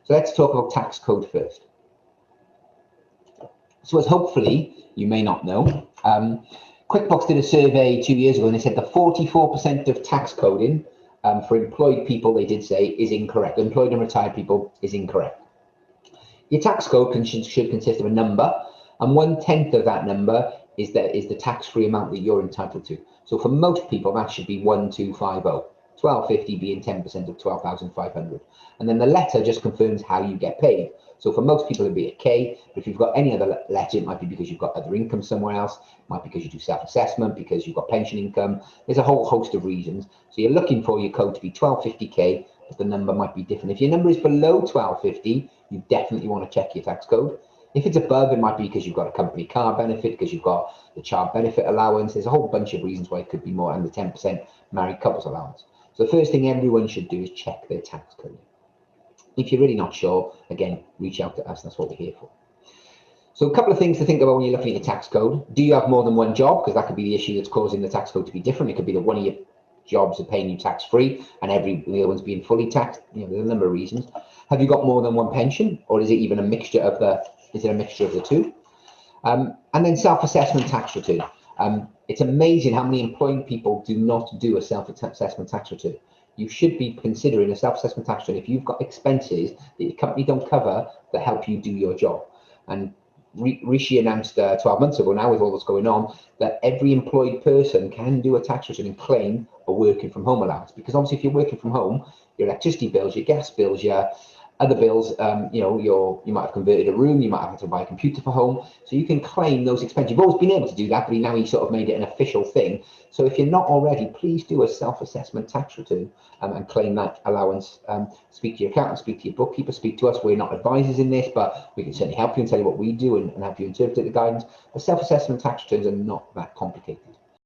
So let's talk about tax code first. So as hopefully you may not know, QuickBooks did a survey 2 years ago and they said that 44% of tax coding for employed people, they did say, is incorrect. Employed and retired people is incorrect. Your tax code should consist of a number, and 1/10 of that number is the tax-free amount that you're entitled to. So for most people, that should be 1250, 1250 being 10% of 12,500. And then the letter just confirms how you get paid. So for most people, it'd be a K, but if you've got any other letter, it might be because you've got other income somewhere else, it might be because you do self-assessment, because you've got pension income. There's a whole host of reasons. So you're looking for your code to be 1250K, but the number might be different. If your number is below 1250, you definitely want to check your tax code. If it's above, it might be because you've got a company car benefit, because you've got the child benefit allowance. There's a whole bunch of reasons why it could be more, and the 10% married couples allowance. So the first thing everyone should do is check their tax code. If you're really not sure, again, reach out to us. That's what we're here for. So a couple of things to think about when you're looking at your tax code. Do you have more than one job? Because that could be the issue that's causing the tax code to be different. It could be that one of your jobs are paying you tax-free and the other one's being fully taxed. You know, there's a number of reasons. Have you got more than one pension, or is it even a mixture of the two? And then self-assessment tax return. It's amazing how many employed people do not do a self-assessment tax return. You should be considering a self-assessment tax return if you've got expenses that your company don't cover that help you do your job. And Rishi announced 12 months ago now, with all that's going on, that every employed person can do a tax return and claim a working from home allowance. Because obviously if you're working from home, your electricity bills, your gas bills, your other bills, you might have converted a room, you might have had to buy a computer for home, so you can claim those expenses. You've always been able to do that, but now he sort of made it an official thing. So if you're not already, please do a self-assessment tax return and claim that allowance. Speak to your accountant, speak to your bookkeeper, speak to us. We're not advisors in this, but we can certainly help you and tell you what we do and help you interpret the guidance. The self-assessment tax returns are not that complicated.